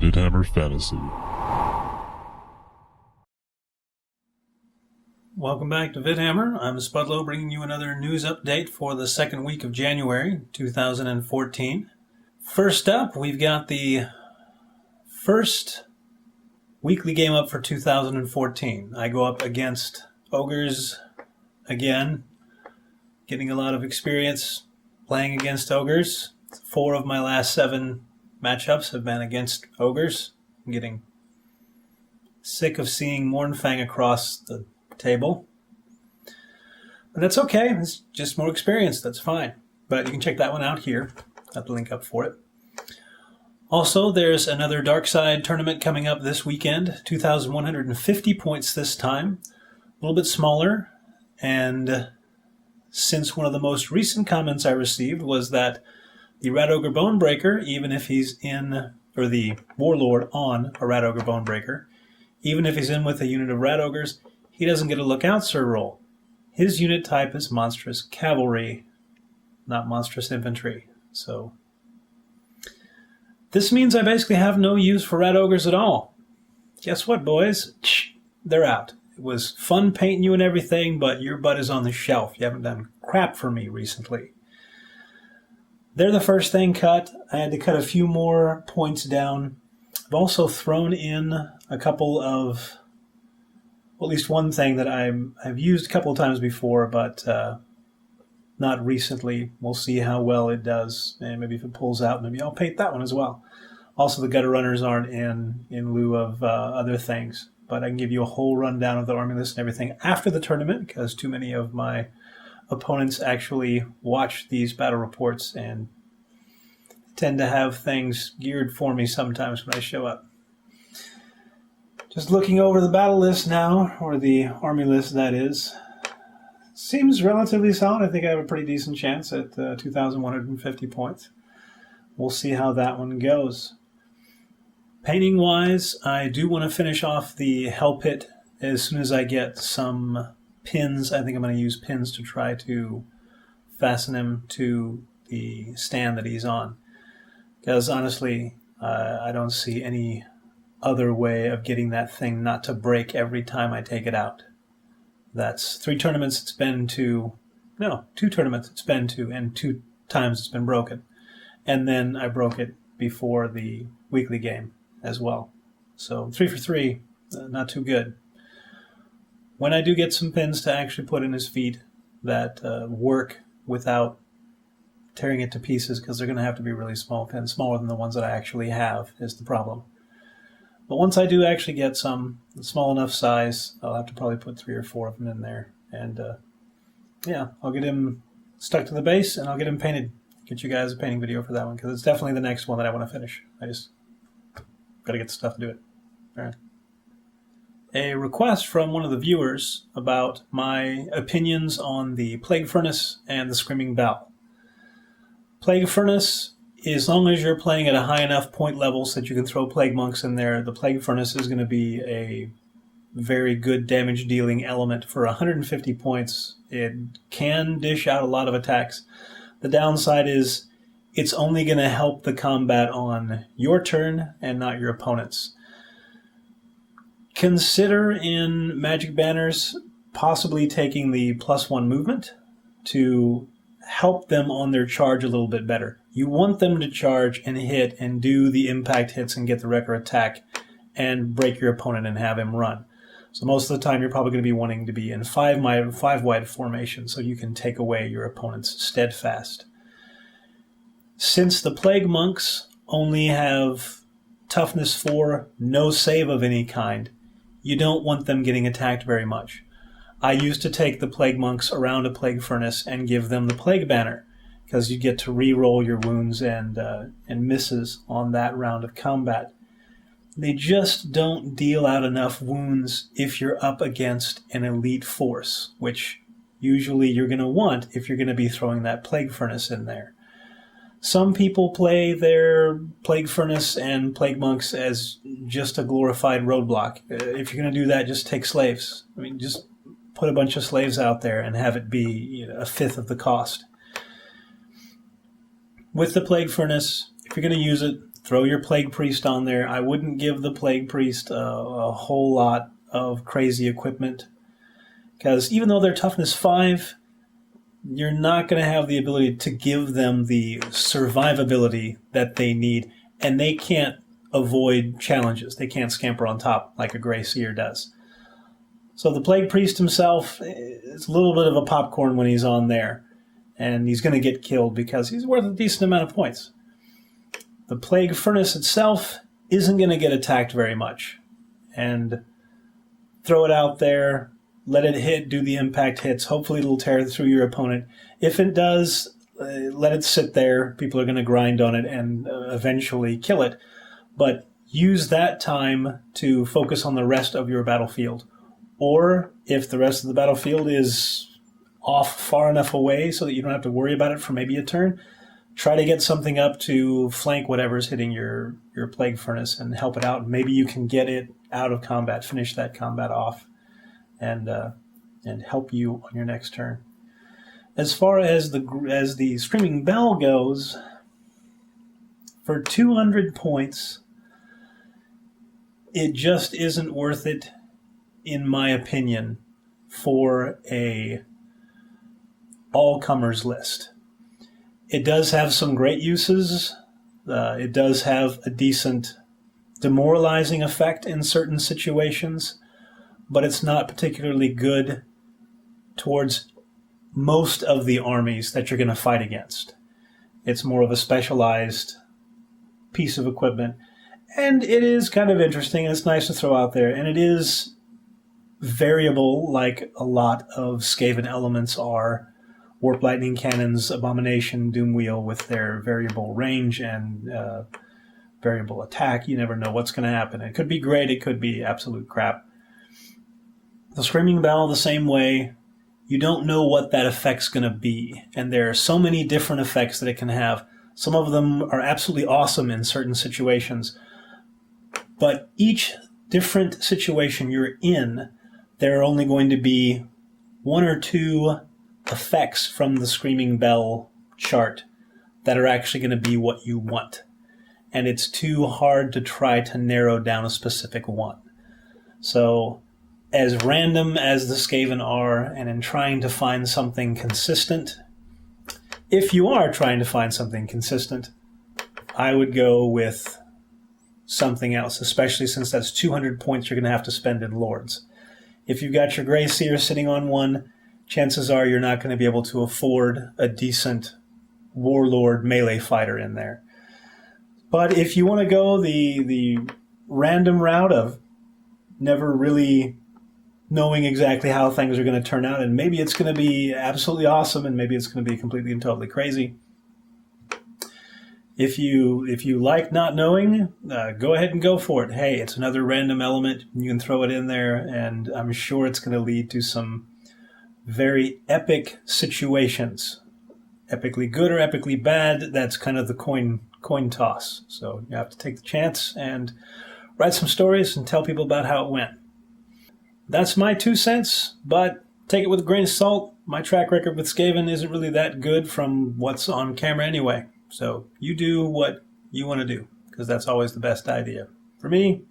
Vidhammer Fantasy. Welcome back to Vidhammer. I'm Spudlow, bringing you another news update for the second week of January 2014. First up, we've got the first weekly game up for 2014. I go up against Ogres again, getting a lot of experience playing against Ogres. 4 of my last 7 matchups have been against Ogres. I'm getting sick of seeing Mournfang across the table. But that's okay. It's just more experience. That's fine. But you can check that one out here. Got the link up for it. Also, there's another Darkside tournament coming up this weekend. 2,150 points this time. A little bit smaller. And since one of the most recent comments I received was that the Rat Ogre Bonebreaker, even if he's in, or the Warlord on a Rat Ogre Bonebreaker, even if he's in with a unit of Rat Ogres, he doesn't get a Lookout Sir roll. His unit type is Monstrous Cavalry, not Monstrous Infantry. So this means I basically have no use for Rat Ogres at all. Guess what, boys? They're out. It was fun painting you and everything, but your butt is on the shelf. You haven't done crap for me recently. They're the first thing cut. I had to cut a few more points down. I've also thrown in a couple of, well, at least one thing that I've used a couple of times before, but not recently. We'll see how well it does, and maybe if it pulls out, maybe I'll paint that one as well. Also, the Gutter Runners aren't in lieu of other things, but I can give you a whole rundown of the army list and everything after the tournament, because too many of my opponents actually watch these battle reports and tend to have things geared for me sometimes when I show up. Just looking over the battle list now, or the army list that is, seems relatively solid. I think I have a pretty decent chance at 2,150 points. We'll see how that one goes. Painting-wise, I do want to finish off the Hell Pit as soon as I get some pins. I think I'm going to use pins to try to fasten him to the stand that he's on. Because honestly, I don't see any other way of getting that thing not to break every time I take it out. That's 3 tournaments it's been to, no, 2 tournaments it's been to, and 2 times it's been broken. And then I broke it before the weekly game as well. So 3 for 3, not too good. When I do get some pins to actually put in his feet that work without tearing it to pieces, because they're going to have to be really small pins, smaller than the ones that I actually have, is the problem. But once I do actually get some small enough size, I'll have to probably put 3 or 4 of them in there. And yeah, I'll get him stuck to the base, and I'll get him painted. Get you guys a painting video for that one, because it's definitely the next one that I want to finish. I just got to get the stuff to do it. All right. A request from one of the viewers about my opinions on the Plague Furnace and the Screaming Bell. Plague Furnace, as long as you're playing at a high enough point level so that you can throw Plague Monks in there, the Plague Furnace is going to be a very good damage-dealing element. For 150 points, it can dish out a lot of attacks. The downside is it's only going to help the combat on your turn and not your opponent's. Consider in Magic Banners possibly taking the +1 movement to help them on their charge a little bit better. You want them to charge and hit and do the impact hits and get the wrecker attack and break your opponent and have him run. So most of the time you're probably going to be wanting to be in 5-wide formation so you can take away your opponent's steadfast. Since the Plague Monks only have toughness 4, no save of any kind, you don't want them getting attacked very much. I used to take the Plague Monks around a Plague Furnace and give them the Plague Banner, because you get to re-roll your wounds and misses on that round of combat. They just don't deal out enough wounds if you're up against an elite force, which usually you're going to want if you're going to be throwing that Plague Furnace in there. Some people play their Plague Furnace and Plague Monks as just a glorified roadblock. If you're going to do that, just take slaves. I mean, just put a bunch of slaves out there and have it be a fifth of the cost. With the Plague Furnace, if you're going to use it, throw your Plague Priest on there. I wouldn't give the Plague Priest a whole lot of crazy equipment, because even though they're toughness 5, you're not going to have the ability to give them the survivability that they need, and they can't avoid challenges. They can't scamper on top like a Grey Seer does. So the Plague Priest himself is a little bit of a popcorn when he's on there, and he's going to get killed because he's worth a decent amount of points. The Plague Furnace itself isn't going to get attacked very much, and throw it out there, let it hit, do the impact hits. Hopefully it'll tear through your opponent. If it does, let it sit there. People are going to grind on it and eventually kill it. But use that time to focus on the rest of your battlefield. Or if the rest of the battlefield is off far enough away so that you don't have to worry about it for maybe a turn, try to get something up to flank whatever's hitting your Plague Furnace and help it out. Maybe you can get it out of combat, finish that combat off, and help you on your next turn. As far as the Screaming Bell goes, for 200 points, it just isn't worth it, in my opinion, for a all-comers list. It does have some great uses. It does have a decent demoralizing effect in certain situations, but it's not particularly good towards most of the armies that you're going to fight against. It's more of a specialized piece of equipment, and it is kind of interesting, and it's nice to throw out there, and it is variable like a lot of Skaven elements are. Warp Lightning Cannons, Abomination, Doomwheel with their variable range and variable attack. You never know what's going to happen. It could be great, it could be absolute crap. The Screaming Bell, the same way. You don't know what that effect's going to be, and there are so many different effects that it can have. Some of them are absolutely awesome in certain situations, but each different situation you're in, there are only going to be 1 or 2 effects from the Screaming Bell chart that are actually going to be what you want. And it's too hard to try to narrow down a specific one. So, as random as the Skaven are, and in trying to find something consistent, if you are trying to find something consistent, I would go with something else, especially since that's 200 points you're going to have to spend in Lords. If you've got your Grey Seer sitting on one, chances are you're not going to be able to afford a decent Warlord melee fighter in there. But if you want to go the random route of never really knowing exactly how things are going to turn out, and maybe it's going to be absolutely awesome, and maybe it's going to be completely and totally crazy. If you like not knowing, go ahead and go for it. Hey, it's another random element. You can throw it in there, and I'm sure it's going to lead to some very epic situations. Epically good or epically bad, that's kind of the coin toss. So you have to take the chance and write some stories and tell people about how it went. That's my 2 cents, but take it with a grain of salt. My track record with Skaven isn't really that good from what's on camera anyway. So you do what you want to do, because that's always the best idea. For me,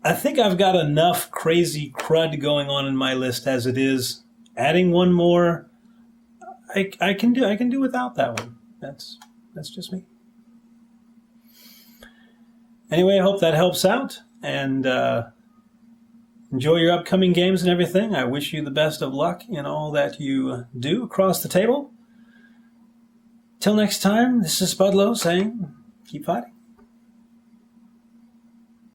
I think I've got enough crazy crud going on in my list as it is. Adding one more, I can do without that one. That's just me. Anyway, I hope that helps out, and enjoy your upcoming games and everything. I wish you the best of luck in all that you do across the table. Till next time, this is Spudlow saying, keep fighting.